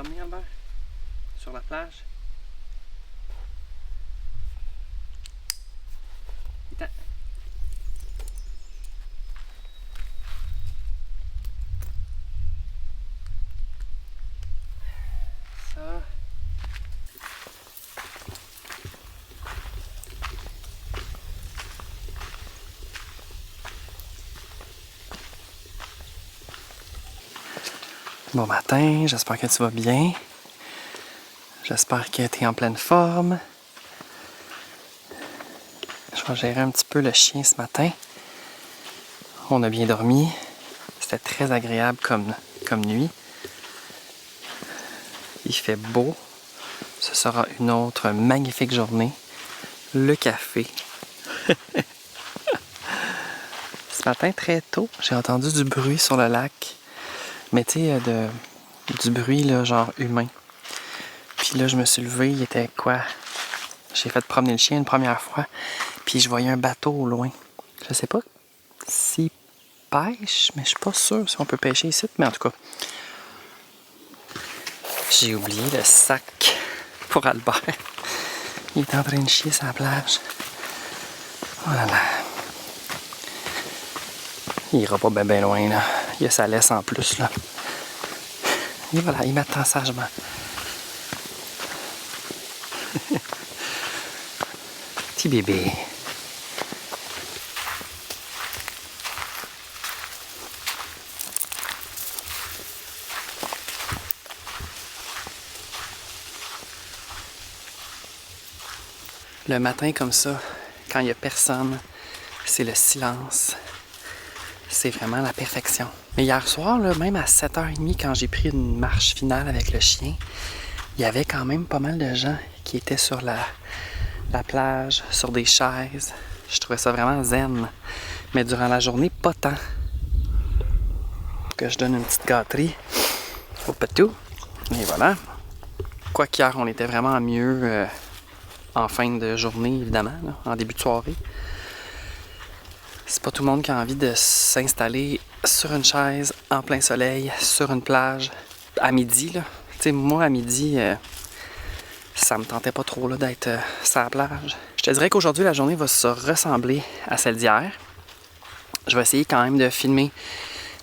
promener, Albert? Sur la plage? Viens. Ça. Bon matin, j'espère que tu vas bien. J'espère que tu es en pleine forme. Je vais gérer un petit peu le chien ce matin. On a bien dormi. C'était très agréable comme nuit. Il fait beau. Ce sera une autre magnifique journée. Le café. Ce matin, très tôt, j'ai entendu du bruit sur le lac. Mais tu sais, du bruit là, genre humain. Puis là, je me suis levé, il était quoi? J'ai fait promener le chien une première fois. Puis je voyais un bateau au loin. Je sais pas s'il pêche, mais je suis pas sûr si on peut pêcher ici. Mais en tout cas, j'ai oublié le sac pour Albert. Il est en train de chier sur la plage. Oh là là. Il ira pas bien loin, là. Il a sa laisse en plus, là. Et voilà, il m'attend sagement. Petit bébé. Le matin comme ça, quand il n'y a personne, c'est le silence. C'est vraiment la perfection. Mais hier soir, là, même à 7h30, quand j'ai pris une marche finale avec le chien, il y avait quand même pas mal de gens qui étaient sur la plage, sur des chaises. Je trouvais ça vraiment zen. Mais durant la journée, pas tant. Que je donne une petite gâterie au patou. Et voilà. Quoi qu'hier, on était vraiment mieux en fin de journée, évidemment, là, en début de soirée. C'est pas tout le monde qui a envie de s'installer sur une chaise, en plein soleil, sur une plage, à midi, là. Tu sais, moi, à midi, ça me tentait pas trop là, d'être sur la plage. Je te dirais qu'aujourd'hui, la journée va se ressembler à celle d'hier. Je vais essayer quand même de filmer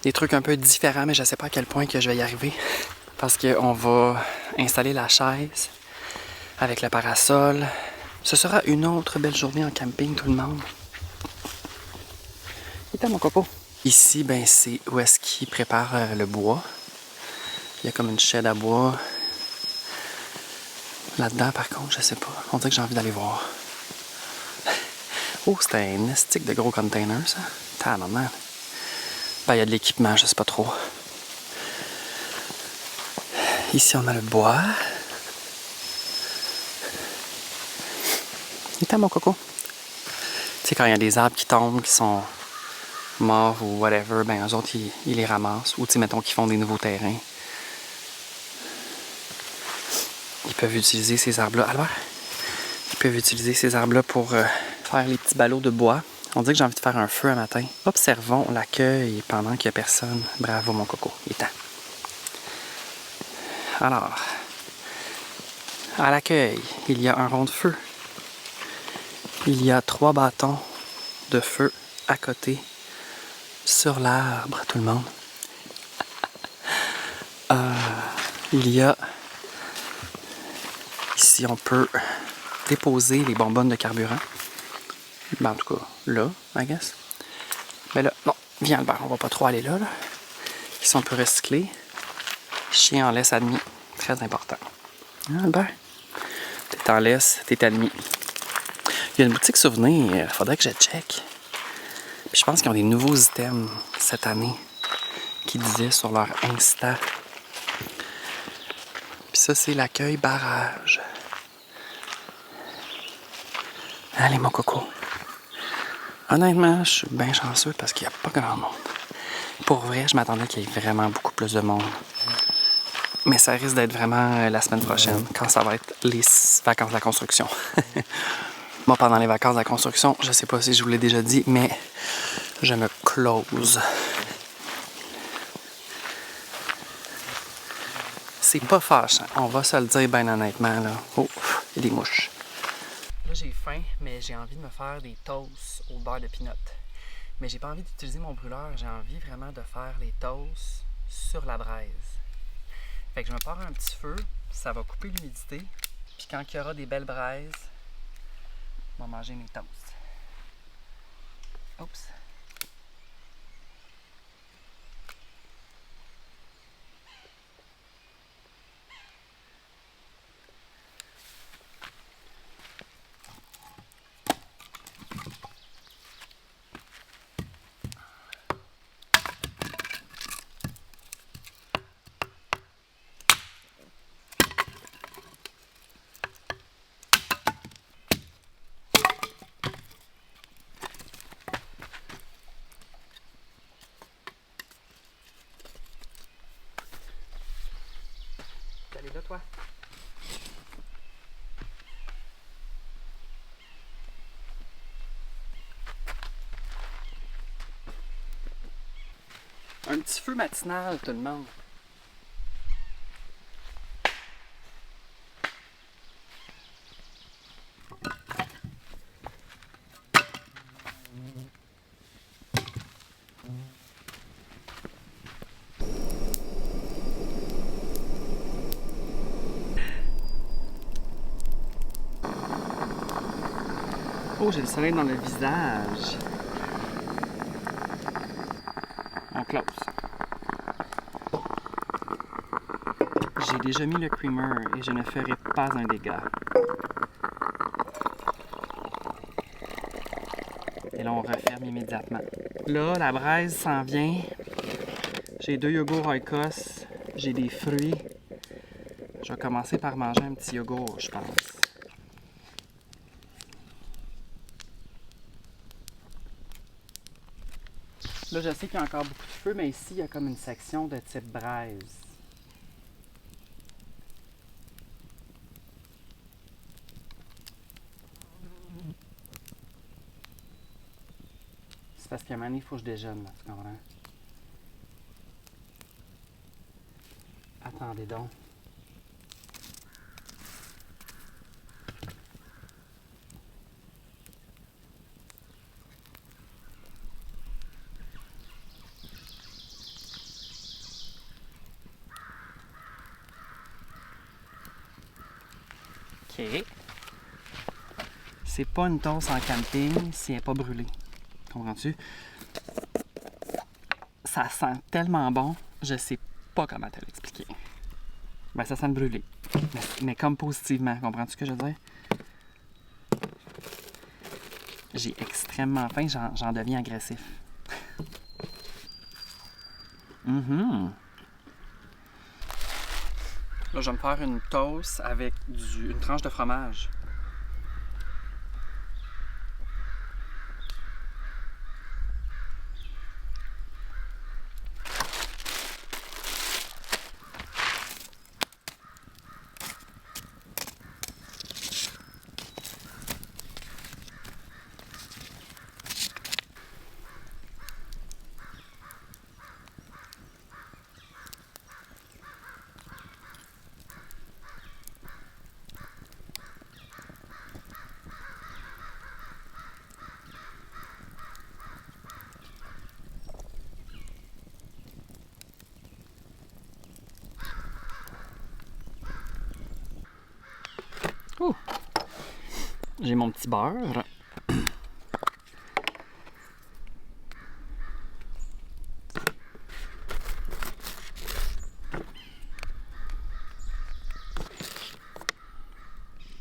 des trucs un peu différents, mais je sais pas à quel point que je vais y arriver. Parce qu'on va installer la chaise avec le parasol. Ce sera une autre belle journée en camping, tout le monde. Il est à mon coco. Ici, ben, c'est où est-ce qu'ils préparent le bois. Il y a comme une chaîne à bois. Là-dedans, par contre, je sais pas. On dirait que j'ai envie d'aller voir. Oh, c'était un estique de gros container, ça. Tabarnak. Ben, il y a de l'équipement, je sais pas trop. Ici, on a le bois. Il est à mon coco. Tu sais, quand il y a des arbres qui tombent, qui sont morts ou whatever, ben eux autres, ils les ramassent. Ou tu sais, mettons qu'ils font des nouveaux terrains. Ils peuvent utiliser ces arbres-là. Albert? Ils peuvent utiliser ces arbres-là pour faire les petits ballots de bois. On dit que j'ai envie de faire un feu un matin. Observons l'accueil pendant qu'il n'y a personne. Bravo, mon coco. Il est temps. Alors, à l'accueil, il y a un rond de feu. Il y a 3 bâtons de feu à côté, sur l'arbre, tout le monde. Il y a... Ici, on peut déposer les bonbonnes de carburant. Ben, en tout cas, là, I guess. Mais là, non, viens Albert, on va pas trop aller là. Ici, on peut recycler. Chien en laisse admis. Très important. Hein, Albert? T'es en laisse, t'es admis. Il y a une boutique souvenir, faudrait que je check. Puis je pense qu'ils ont des nouveaux items cette année qui disaient sur leur Insta. Puis ça, c'est l'accueil barrage. Allez, mon coco. Honnêtement, je suis bien chanceux parce qu'il n'y a pas grand monde. Pour vrai, je m'attendais qu'il y ait vraiment beaucoup plus de monde. Mais ça risque d'être vraiment la semaine prochaine, quand ça va être les vacances de la construction. Moi, pendant les vacances de la construction, je sais pas si je vous l'ai déjà dit, mais je me close. c'est pas fâchant. On va se le dire bien honnêtement, là. Oh, il y a des mouches. Là, j'ai faim, mais j'ai envie de me faire des toasts au beurre de pinot. Mais j'ai pas envie d'utiliser mon brûleur. J'ai envie vraiment de faire les toasts sur la braise. Fait que je me pars un petit feu. Ça va couper l'humidité. Puis quand il y aura des belles braises, je vais manger mes toasts. Oups. Allez là, toi. Un petit feu matinal, tout le monde. Oh, j'ai le soleil dans le visage. On close. J'ai déjà mis le creamer et je ne ferai pas un dégât. Et là, on referme immédiatement. Là, la braise s'en vient. J'ai 2 yogourts Oikos. J'ai des fruits. Je vais commencer par manger un petit yogourt, je pense. Là, je sais qu'il y a encore beaucoup de feu, mais ici, il y a comme une section de type braise. C'est parce qu'à un moment donné, il faut que je déjeune, là, tu comprends? Attendez donc. OK. C'est pas une toast en camping si elle n'est pas brûlée. Comprends-tu? Ça sent tellement bon, je sais pas comment te l'expliquer. Ben, ça sent le brûlé. Mais comme positivement, comprends-tu ce que je veux dire? J'ai extrêmement faim, j'en deviens agressif. Là, je vais me faire une toast avec une tranche de fromage. Ouh! J'ai mon petit beurre.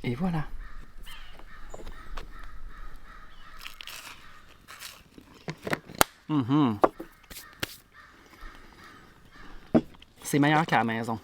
Et voilà. C'est meilleur qu'à la maison.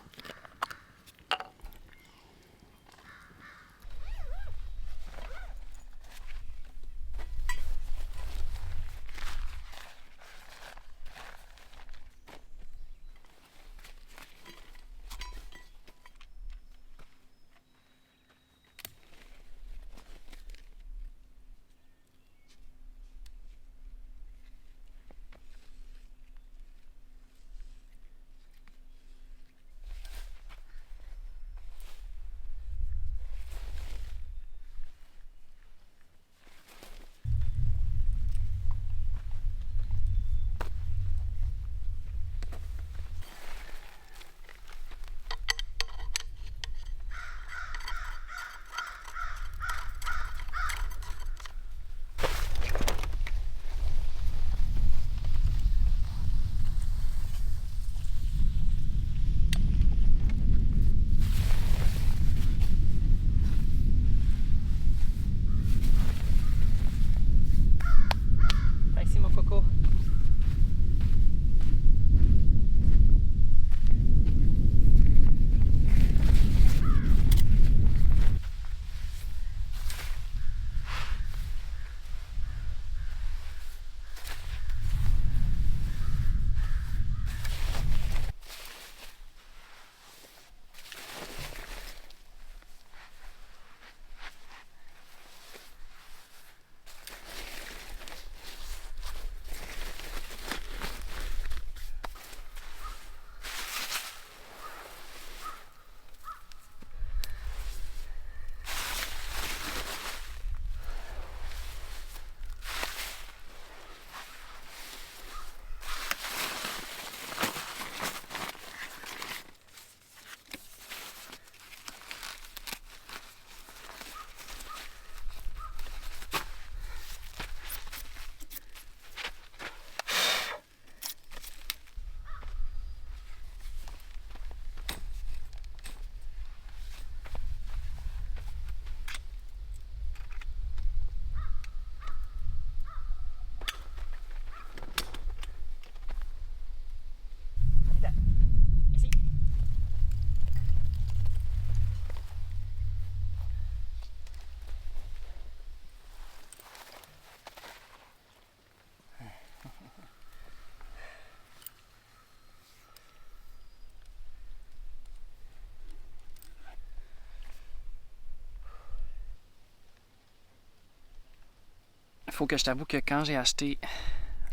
faut que je t'avoue que quand j'ai acheté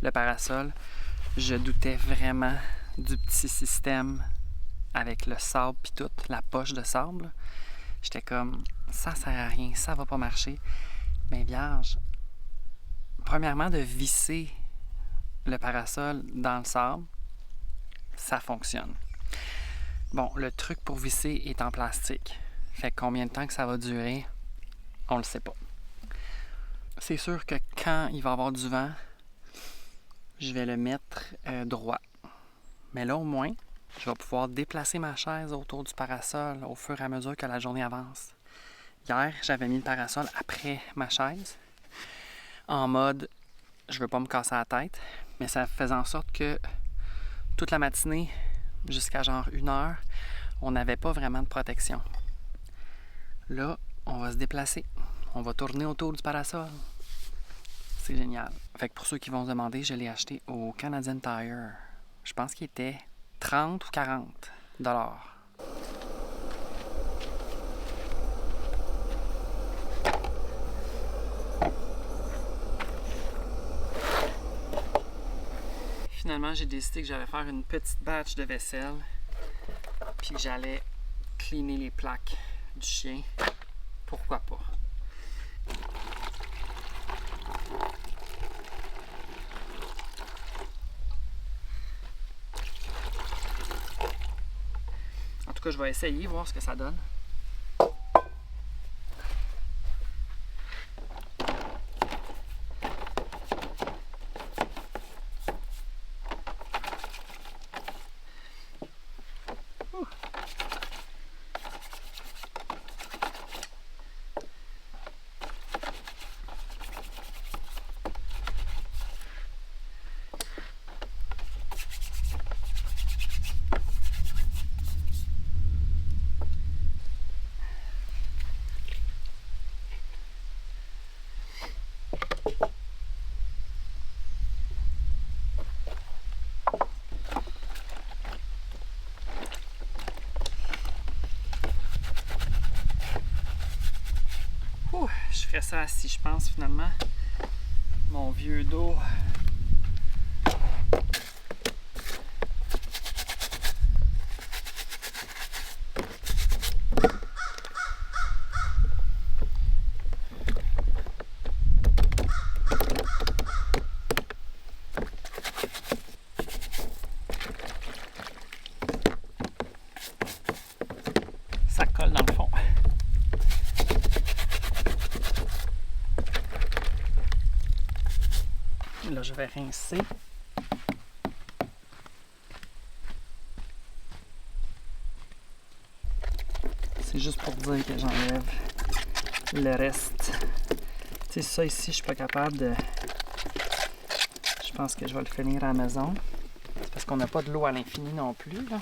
le parasol, je doutais vraiment du petit système avec le sable puis tout, la poche de sable. J'étais comme, ça sert à rien, ça va pas marcher. Mais vierge, premièrement, de visser le parasol dans le sable, ça fonctionne. Bon, le truc pour visser est en plastique. Fait que combien de temps que ça va durer, on le sait pas. C'est sûr que quand il va y avoir du vent, je vais le mettre droit. Mais là, au moins, je vais pouvoir déplacer ma chaise autour du parasol au fur et à mesure que la journée avance. Hier, j'avais mis le parasol après ma chaise, en mode je veux pas me casser la tête, mais ça faisait en sorte que toute la matinée, jusqu'à genre 1h, on n'avait pas vraiment de protection. Là, on va se déplacer. On va tourner autour du parasol. C'est génial. Fait que pour ceux qui vont se demander, je l'ai acheté au Canadian Tire. Je pense qu'il était 30 ou 40 $. Finalement, j'ai décidé que j'allais faire une petite batch de vaisselle, puis que j'allais cleaner les plaques du chien. Pourquoi pas? En tout cas, je vais essayer, voir ce que ça donne. Je ferais ça assis, je pense, finalement. Mon vieux dos. Ça colle dans le fond. Là, je vais rincer. C'est juste pour dire que j'enlève le reste. Tu sais, ça ici, je suis pas capable de... Je pense que je vais le finir à la maison. C'est parce qu'on n'a pas de l'eau à l'infini non plus, là.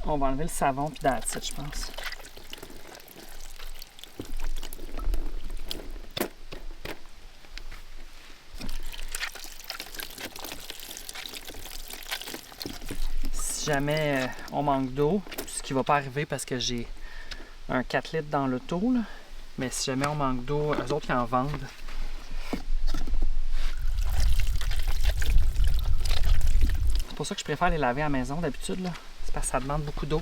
On va enlever le savon puis that's it, je pense. Si jamais on manque d'eau, ce qui va pas arriver parce que j'ai un 4 litres dans l'auto, là. Mais si jamais on manque d'eau, eux autres qui en vendent. C'est pour ça que je préfère les laver à la maison d'habitude, là. C'est parce que ça demande beaucoup d'eau.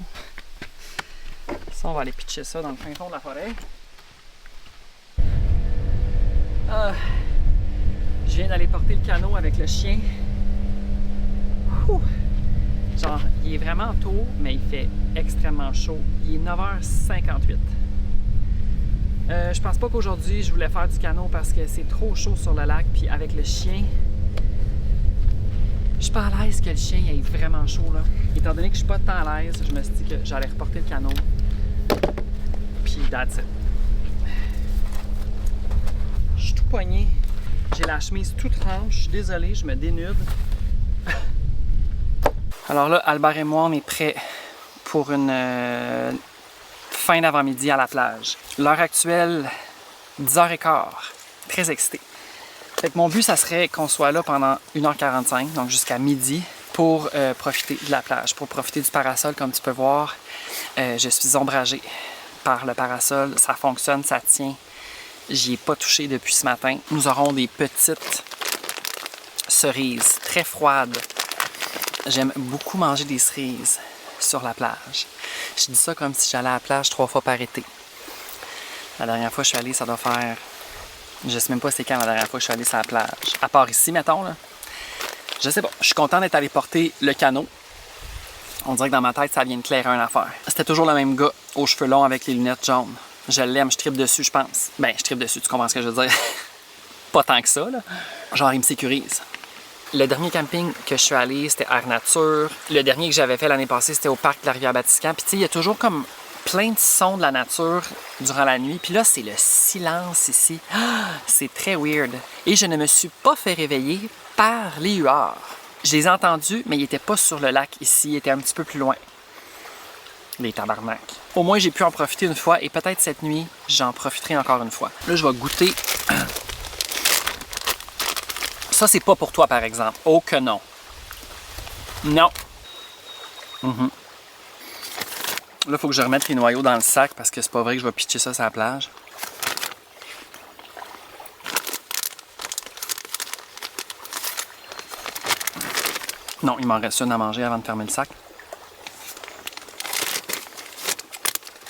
Ça, on va aller pitcher ça dans le fin fond de la forêt. Je viens d'aller porter le canot avec le chien. Ouh. Genre, il est vraiment tôt, mais il fait extrêmement chaud. Il est 9h58. Je pense pas qu'aujourd'hui, je voulais faire du canot parce que c'est trop chaud sur le lac. Puis avec le chien, je suis pas à l'aise que le chien ait vraiment chaud, là. Étant donné que je suis pas tant à l'aise, je me suis dit que j'allais reporter le canot. Puis that's it. Je suis tout poigné. J'ai la chemise toute trempe. Je suis désolé, je me dénude. Alors là, Albert et moi, on est prêts pour une fin d'avant-midi à la plage. L'heure actuelle, 10h15. Très excité. Fait que mon but, ça serait qu'on soit là pendant 1h45, donc jusqu'à midi, pour profiter de la plage, pour profiter du parasol. Comme tu peux voir, je suis ombragé par le parasol. Ça fonctionne, ça tient. J'y ai pas touché depuis ce matin. Nous aurons des petites cerises très froides. J'aime beaucoup manger des cerises sur la plage. Je dis ça comme si j'allais à la plage 3 fois par été. La dernière fois que je suis allée, ça doit faire... Je sais même pas c'est quand la dernière fois que je suis allée sur la plage. À part ici, mettons, là. Je sais pas. Je suis content d'être allé porter le canot. On dirait que dans ma tête, ça vient de clairer une affaire. C'était toujours le même gars aux cheveux longs avec les lunettes jaunes. Je l'aime, je tripe dessus, je pense. Ben, je tripe dessus, tu comprends ce que je veux dire? Pas tant que ça, là. Genre, il me sécurise. Le dernier camping que je suis allé, c'était Air Nature. Le dernier que j'avais fait l'année passée, c'était au parc de la Rivière-Batiscan. Puis tu sais, il y a toujours comme plein de sons de la nature durant la nuit. Puis là, c'est le silence ici. Ah, c'est très weird. Et je ne me suis pas fait réveiller par les huards. Je les ai entendus, mais ils n'étaient pas sur le lac ici. Ils étaient un petit peu plus loin. Les tabarnak. Au moins, j'ai pu en profiter une fois. Et peut-être cette nuit, j'en profiterai encore une fois. Là, je vais goûter... Ça, c'est pas pour toi, par exemple. Oh que non. Non. Là, il faut que je remette les noyaux dans le sac parce que c'est pas vrai que je vais pitcher ça sur la plage. Non, il m'en reste une à manger avant de fermer le sac.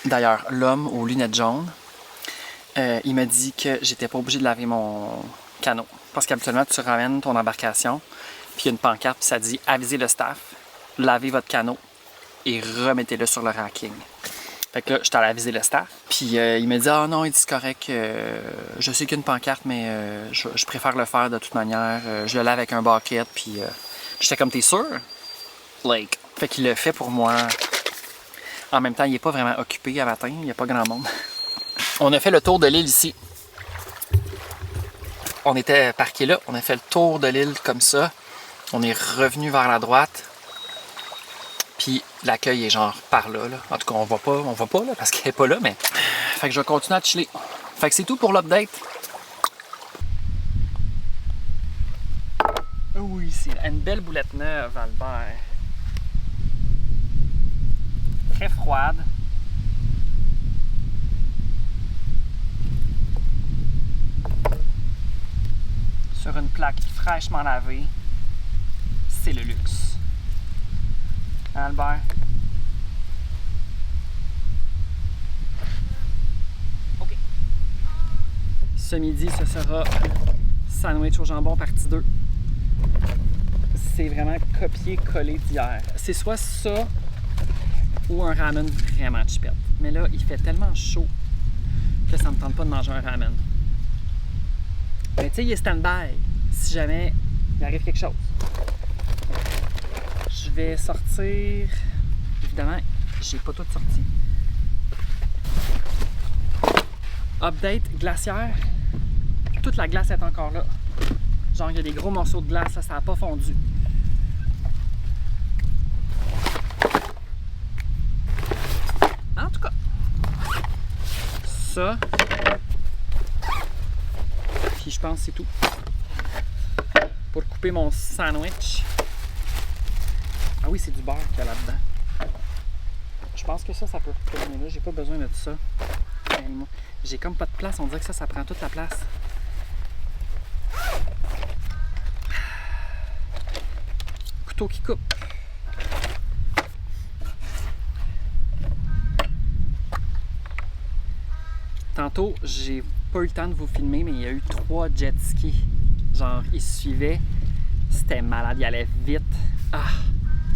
D'ailleurs, l'homme aux lunettes jaunes, il m'a dit que j'étais pas obligé de laver mon canot. Parce qu'habituellement, tu ramènes ton embarcation, puis il y a une pancarte, puis ça dit « Avisez le staff, lavez votre canot et remettez-le sur le racking. » Fait que là, j'étais allé aviser le staff, puis il m'a dit « Ah non, il dit c'est correct, je sais qu'il y a une pancarte, mais je préfère le faire de toute manière. Je le lave avec un bucket, puis j'étais comme « T'es sûr? » Like. Fait qu'il le fait pour moi. En même temps, il n'est pas vraiment occupé à matin, il n'y a pas grand monde. On a fait le tour de l'île ici. On était parqué là, on a fait le tour de l'île comme ça. On est revenu vers la droite. Puis l'accueil est genre par là, là. En tout cas, on voit pas là, parce qu'elle est pas là, mais... Fait que je vais continuer à chiller. Fait que c'est tout pour l'update. Oui, c'est une belle boulette neuve, Albert. Très froide. Sur une plaque fraîchement lavée, c'est le luxe. Hein, Albert? OK. Ce midi, ce sera sandwich au jambon partie 2. C'est vraiment copier-coller d'hier. C'est soit ça ou un ramen vraiment chipette. Mais là, il fait tellement chaud que ça me tente pas de manger un ramen. Mais tu sais, il est stand-by si jamais il arrive quelque chose. Je vais sortir... Évidemment, j'ai pas tout sorti. Update glaciaire. Toute la glace est encore là. Genre, il y a des gros morceaux de glace, ça n'a pas fondu. En tout cas, ça... Puis je pense que c'est tout. Pour couper mon sandwich. Ah oui, c'est du beurre qu'il y a là-dedans. Je pense que ça peut retourner là. J'ai pas besoin de ça. J'ai comme pas de place. On dirait que ça prend toute la place. Couteau qui coupe. Tantôt, j'ai pas eu le temps de vous filmer, mais il y a eu 3 jet skis. Genre, ils se suivaient. C'était malade, ils allaient vite. Ah,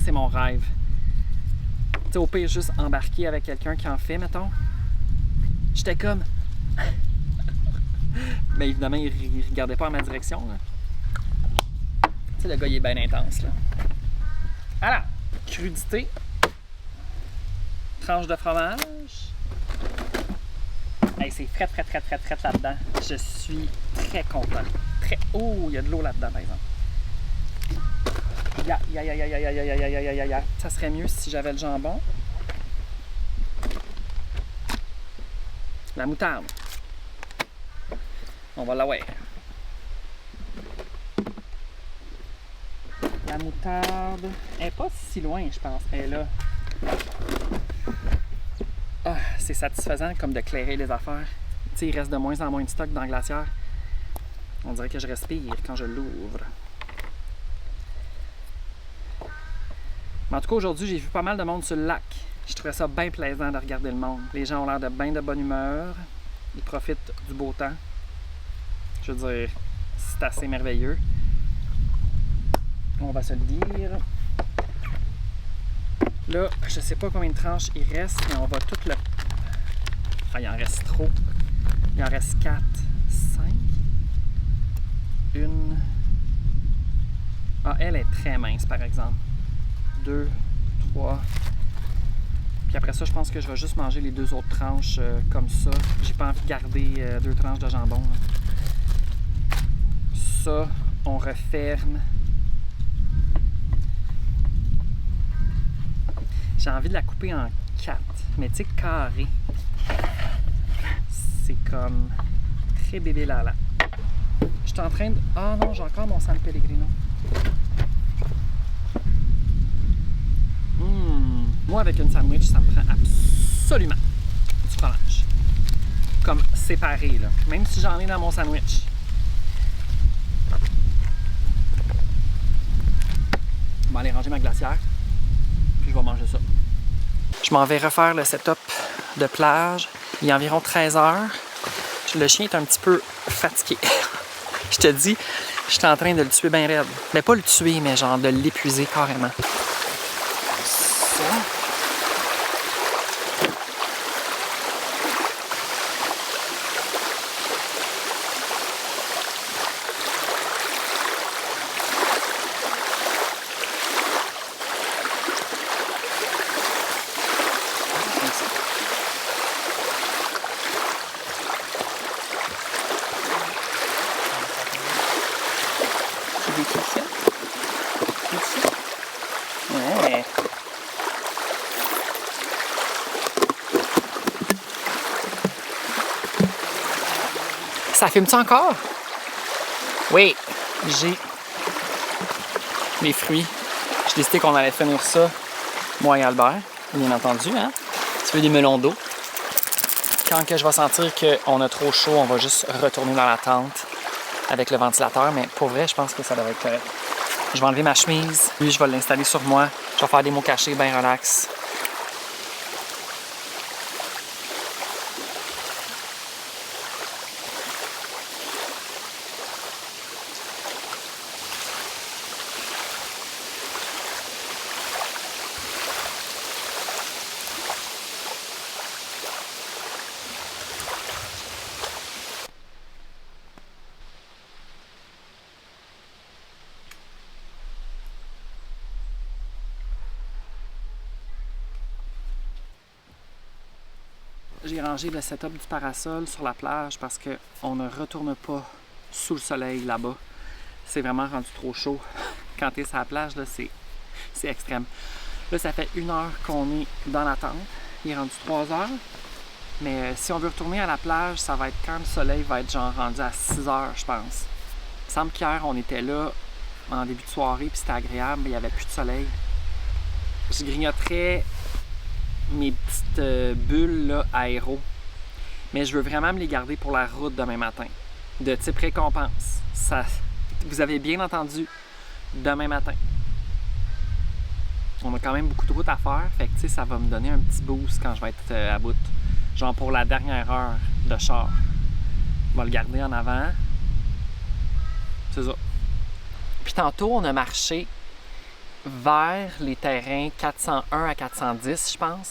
c'est mon rêve. Tu sais, au pire, juste embarquer avec quelqu'un qui en fait, mettons. J'étais comme... Mais évidemment, il regardait pas en ma direction. Tu sais, le gars, il est bien intense, là. Alors, crudité. Tranche de fromage. Hey, c'est frais là-dedans. Je suis très content. Oh, il y a de l'eau là-dedans, par exemple. Ça serait mieux si j'avais le jambon. La moutarde. On va la voir. La moutarde. Elle n'est pas si loin, je pense. Elle est là. c'est satisfaisant comme de clairer les affaires. Tu sais, il reste de moins en moins de stock dans la glacière. On dirait que je respire quand je l'ouvre. Mais en tout cas, aujourd'hui, j'ai vu pas mal de monde sur le lac. Je trouvais ça bien plaisant de regarder le monde. Les gens ont l'air de bien de bonne humeur. Ils profitent du beau temps. Je veux dire, c'est assez merveilleux. On va se le dire. Là, je sais pas combien de tranches il reste, mais on va tout le... Ah, il en reste trop. Il en reste 4, 5. Une... Ah, elle est très mince, par exemple. 2, 3. Puis après ça, je pense que je vais juste manger les 2 autres tranches comme ça. J'ai pas envie de garder 2 tranches de jambon. Là. Ça, on referme. J'ai envie de la couper en 4, mais tu sais, carré. C'est comme très bébé lala. Je suis en train de... Ah non, j'ai encore mon San Pellegrino. Moi, avec une sandwich, ça me prend absolument du fromage. Comme séparé, là. Même si j'en ai dans mon sandwich. Je vais aller ranger ma glacière. Puis je vais manger ça. Je m'en vais refaire le setup de plage. Il est environ 13 h. Le chien est un petit peu fatigué. Je te dis, je suis en train de le tuer bien raide. Mais pas le tuer, mais genre de l'épuiser carrément. Ça. Ouais. Ça fume-tu encore? Oui, j'ai les fruits. J'ai décidé qu'on allait finir ça, moi et Albert, bien entendu. Hein? Tu veux des melons d'eau? Quand que je vais sentir qu'on a trop chaud, on va juste retourner dans la tente avec le ventilateur. Mais pour vrai, je pense que ça devrait être correct. Je vais enlever ma chemise. Lui, je vais l'installer sur moi. Je vais faire des mots cachés, bien relax. J'ai rangé le setup du parasol sur la plage parce qu'on ne retourne pas sous le soleil là-bas. C'est vraiment rendu trop chaud. Quand tu es sur la plage, là, c'est extrême. Là, ça fait 1 heure qu'on est dans la tente. Il est rendu 3 heures. Mais si on veut retourner à la plage, ça va être quand le soleil va être genre rendu à 6 heures, je pense. Il me semble qu'hier, on était là en début de soirée, puis c'était agréable, mais il n'y avait plus de soleil. Je grignoterais mes petites bulles là, aéro. Mais je veux vraiment me les garder pour la route demain matin. De type récompense. Ça, vous avez bien entendu, demain matin. On a quand même beaucoup de route à faire. Fait que tu sais, ça va me donner un petit boost quand je vais être à bout. Genre pour la dernière heure de char. On va le garder en avant. C'est ça. Puis tantôt, on a marché vers les terrains 401 à 410, je pense.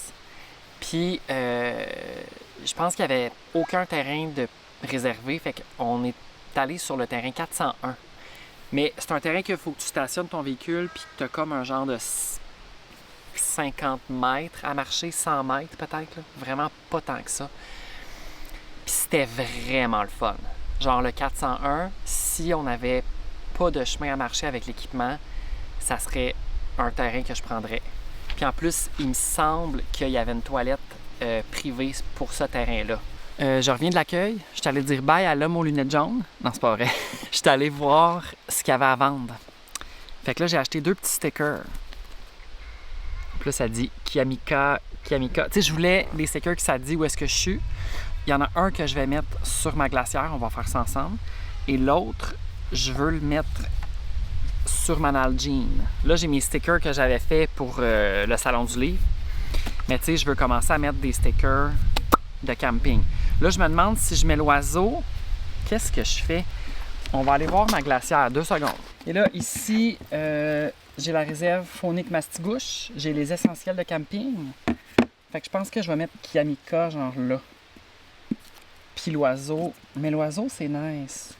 Puis, je pense qu'il n'y avait aucun terrain de réservé. Fait qu'on est allé sur le terrain 401. Mais c'est un terrain qu'il faut que tu stationnes ton véhicule puis que tu as comme un genre de 50 mètres à marcher, 100 mètres peut-être. Là. Vraiment pas tant que ça. Puis c'était vraiment le fun. Genre le 401, si on n'avait pas de chemin à marcher avec l'équipement, ça serait un terrain que je prendrais. Puis en plus, il me semble qu'il y avait une toilette privée pour ce terrain-là. Je reviens de l'accueil. Je suis allé dire bye à l'homme aux lunettes jaunes. Non, c'est pas vrai. Je suis allé voir ce qu'il y avait à vendre. Fait que là, j'ai acheté 2 petits stickers Puis là, ça dit Kiamika. Tu sais, je voulais des stickers que ça dit où est-ce que je suis. Il y en a un que je vais mettre sur ma glacière, on va faire ça ensemble. Et l'autre, je veux le mettre sur ma Nalgene. Là, j'ai mes stickers que j'avais fait pour le Salon du Livre. Mais tu sais, je veux commencer à mettre des stickers de camping. Là, je me demande si je mets l'oiseau, qu'est-ce que je fais? On va aller voir ma glacière, 2 secondes. Et là, ici, j'ai la réserve faunique Mastigouche. J'ai les essentiels de camping. Fait que je pense que je vais mettre Kiamika, genre là. Puis l'oiseau. Mais l'oiseau, c'est nice.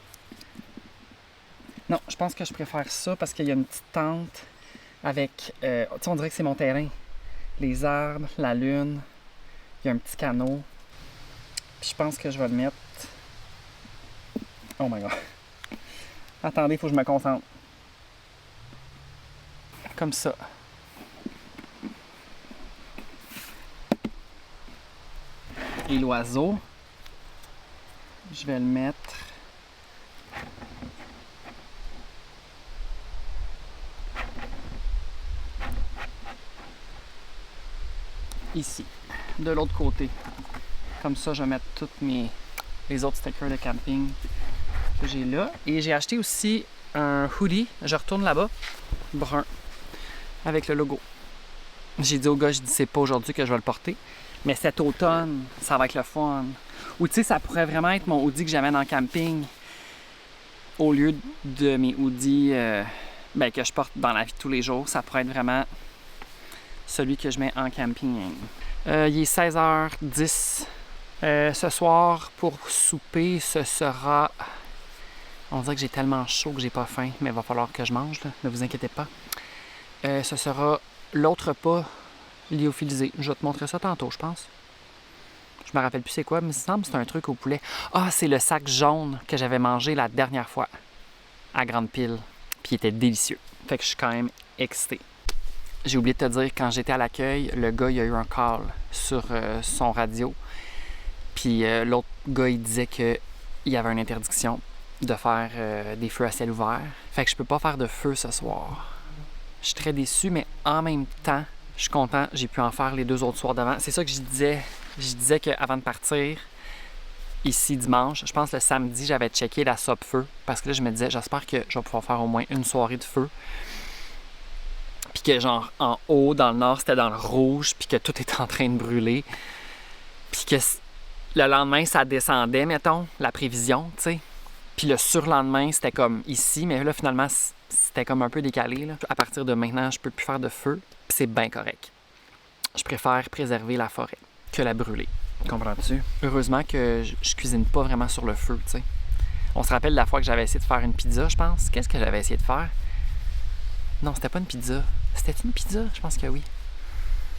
Non, je pense que je préfère ça parce qu'il y a une petite tente avec... tu sais, on dirait que c'est mon terrain. Les arbres, la lune. Il y a un petit canot. Puis je pense que je vais le mettre... Oh my god. Attendez, il faut que je me concentre. Comme ça. Et l'oiseau, je vais le mettre ici, de l'autre côté. Comme ça, je vais mettre tous les autres stickers de camping que j'ai là. Et j'ai acheté aussi un hoodie, je retourne là-bas, brun, avec le logo. J'ai dit au gars, je dis c'est pas aujourd'hui que je vais le porter, mais cet automne, ça va être le fun. Ou tu sais, ça pourrait vraiment être mon hoodie que j'amène en camping au lieu de mes hoodies que je porte dans la vie de tous les jours. Ça pourrait être vraiment celui que je mets en camping. Il est 16h10. Ce soir, pour souper, ce sera... On dirait que j'ai tellement chaud que j'ai pas faim, mais il va falloir que je mange, là. Ne vous inquiétez pas. Ce sera l'autre repas lyophilisé. Je vais te montrer ça tantôt, je pense. Je me rappelle plus c'est quoi, mais il me semble que c'est un truc au poulet. Ah, c'est le sac jaune que j'avais mangé la dernière fois à Grande Pile. Puis il était délicieux. Fait que je suis quand même excitée. J'ai oublié de te dire, quand j'étais à l'accueil, le gars, il a eu un call sur son radio. Puis l'autre gars, il disait qu'il y avait une interdiction de faire des feux à ciel ouvert. Fait que je peux pas faire de feu ce soir. Je suis très déçue, mais en même temps, je suis content. J'ai pu en faire les 2 autres soirs d'avant. C'est ça que je disais. Je disais qu'avant de partir, ici dimanche, je pense le samedi, j'avais checké la sope-feu. Parce que là, je me disais, j'espère que je vais pouvoir faire au moins une soirée de feu. Puis que genre, en haut, dans le nord, c'était dans le rouge. Puis que tout était en train de brûler. Puis que le lendemain, ça descendait, mettons, la prévision, tu sais. Puis le surlendemain, c'était comme ici. Mais là, finalement, c'était comme un peu décalé, là. À partir de maintenant, je peux plus faire de feu. Puis c'est bien correct. Je préfère préserver la forêt que la brûler. Comprends-tu? Heureusement que je cuisine pas vraiment sur le feu, tu sais. On se rappelle la fois que j'avais essayé de faire une pizza, je pense. Qu'est-ce que j'avais essayé de faire? Non, c'était pas une pizza. C'était une pizza? Je pense que oui.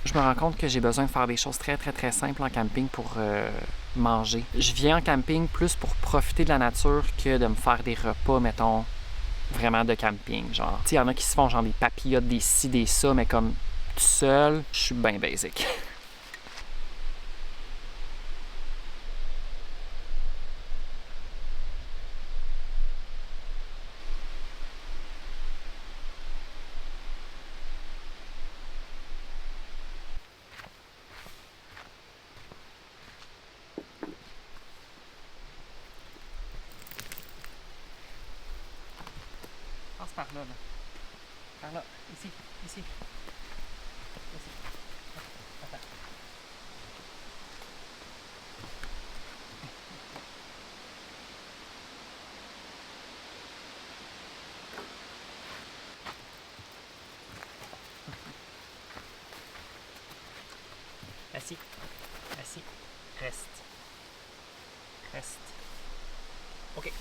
Je me rends compte que j'ai besoin de faire des choses très, très, très simples en camping pour manger. Je viens en camping plus pour profiter de la nature que de me faire des repas, mettons, vraiment de camping. Genre, tu sais, il y en a qui se font genre des papillotes, des ci, des ça, mais comme tout seul, je suis bien basic. Passe par là, là. Par là, ici, ici. Ici. Attends. Assis. Assis. Reste. Reste. OK.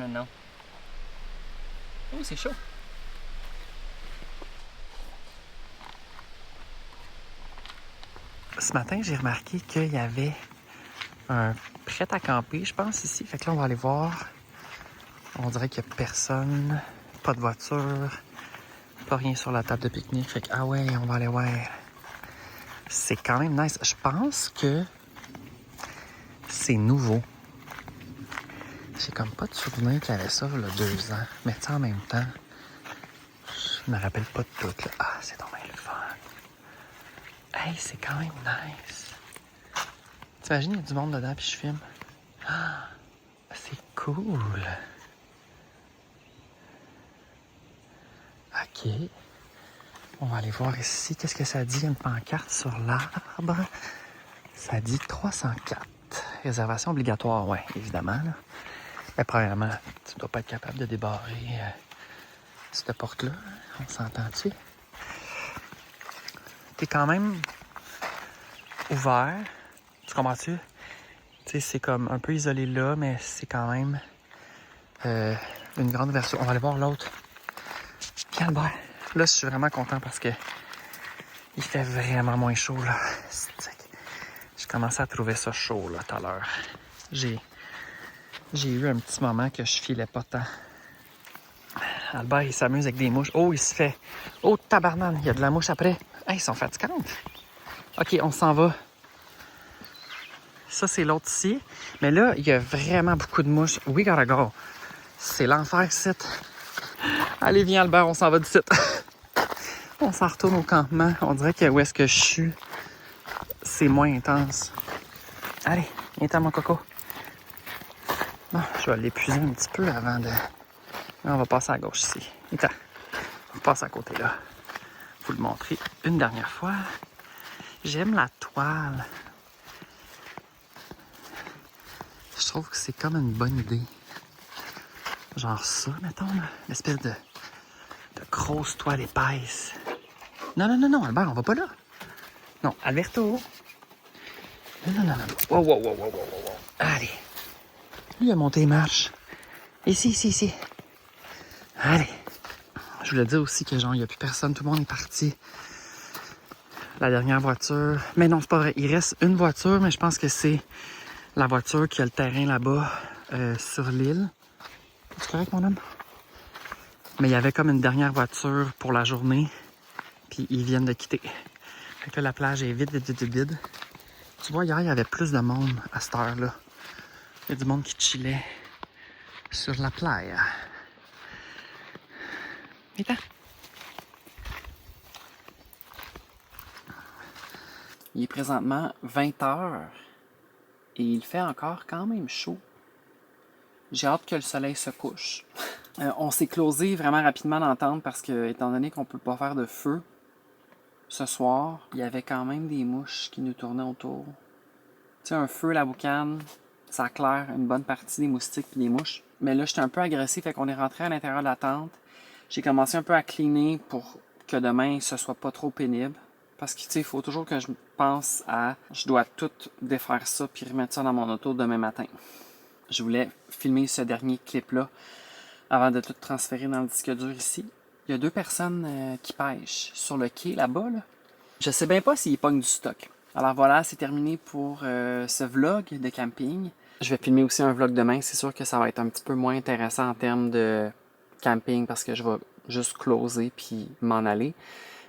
non. Oh, c'est chaud. Ce matin, j'ai remarqué qu'il y avait un prêt à camper, je pense, ici. Fait que là, on va aller voir. On dirait qu'il n'y a personne, pas de voiture, pas rien sur la table de pique-nique. Fait que, ah ouais, on va aller voir. C'est quand même nice. Je pense que c'est nouveau. J'ai comme pas de souvenir qu'il y avait ça il y a 2 ans. Mais tu sais, en même temps, je me rappelle pas de tout. Là. Ah, c'est dommage le fun. Hey, c'est quand même nice. T'imagines, il y a du monde dedans puis je filme. Ah, c'est cool. OK. On va aller voir ici. Qu'est-ce que ça dit? Il y a une pancarte sur l'arbre. Ça dit 304. Réservation obligatoire, oui, évidemment. Là. Mais premièrement, tu dois pas être capable de débarrer cette porte-là. On s'entend-tu? T'es quand même ouvert. Tu comprends-tu? Tu sais, c'est comme un peu isolé là, mais c'est quand même une grande version. On va aller voir l'autre. Viens, Albert. Là, je suis vraiment content parce que il fait vraiment moins chaud, là. Je commençais à trouver ça chaud, là, tout à l'heure. J'ai eu un petit moment que je filais pas tant. Albert, il s'amuse avec des mouches. Oh, il se fait... Oh, tabarnane, il y a de la mouche après. Hey, ils sont fatigantes. OK, on s'en va. Ça, c'est l'autre ici. Mais là, il y a vraiment beaucoup de mouches. We gotta go. C'est l'enfer, site. Allez, viens, Albert, on s'en va du site. On s'en retourne au campement. On dirait que où est-ce que je suis, c'est moins intense. Allez, viens-t'en, mon coco. Bon, je vais l'épuiser un petit peu avant de... On va passer à gauche ici. Viens-t'en. On passe à côté là. Vous le montrer une dernière fois. J'aime la toile. Je trouve que c'est comme une bonne idée. Genre ça, mettons, là. L'espèce de grosse toile épaisse. Non, non, non, non, Albert, on va pas là. Non, Alberto. Non, non, non, non. Wow, wow, wow, wow, wow, wow. Allez. Lui a monté les marches. Ici, ici, ici. Allez. Je voulais dire aussi que genre, il n'y a plus personne, tout le monde est parti. La dernière voiture. Mais non, c'est pas vrai. Il reste une voiture, mais je pense que c'est la voiture qui a le terrain là-bas sur l'île. C'est correct, mon homme? Mais il y avait comme une dernière voiture pour la journée. Puis ils viennent de quitter. Fait que là, la plage est vide, vide, vide, vide. Tu vois, hier, il y avait plus de monde à cette heure-là. Il y a du monde qui chillait sur la plage. Viens. Il est présentement 20h et il fait encore quand même chaud. J'ai hâte que le soleil se couche. On s'est closé vraiment rapidement dans la tente parce que, étant donné qu'on peut pas faire de feu ce soir, il y avait quand même des mouches qui nous tournaient autour. Tu sais, un feu, la boucane, ça éclaire une bonne partie des moustiques et des mouches. Mais là, j'étais un peu agressif, fait qu'on est rentré à l'intérieur de la tente. J'ai commencé un peu à cleaner pour que demain, ce soit pas trop pénible. Parce que, tu sais, il faut toujours que je pense à... Je dois tout défaire ça puis remettre ça dans mon auto demain matin. Je voulais filmer ce dernier clip-là avant de tout transférer dans le disque dur ici. Il y a 2 personnes qui pêchent sur le quai là-bas. Là. Je sais bien pas s'ils pognent du stock. Alors voilà, c'est terminé pour ce vlog de camping. Je vais filmer aussi un vlog demain. C'est sûr que ça va être un petit peu moins intéressant en termes de camping parce que je vais juste closer puis m'en aller.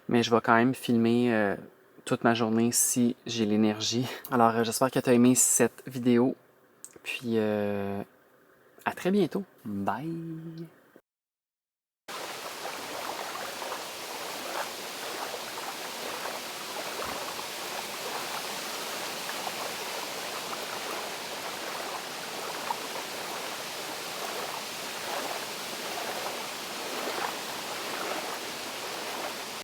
Mais je vais quand même filmer toute ma journée si j'ai l'énergie. Alors j'espère que tu as aimé cette vidéo. Puis à très bientôt. Bye!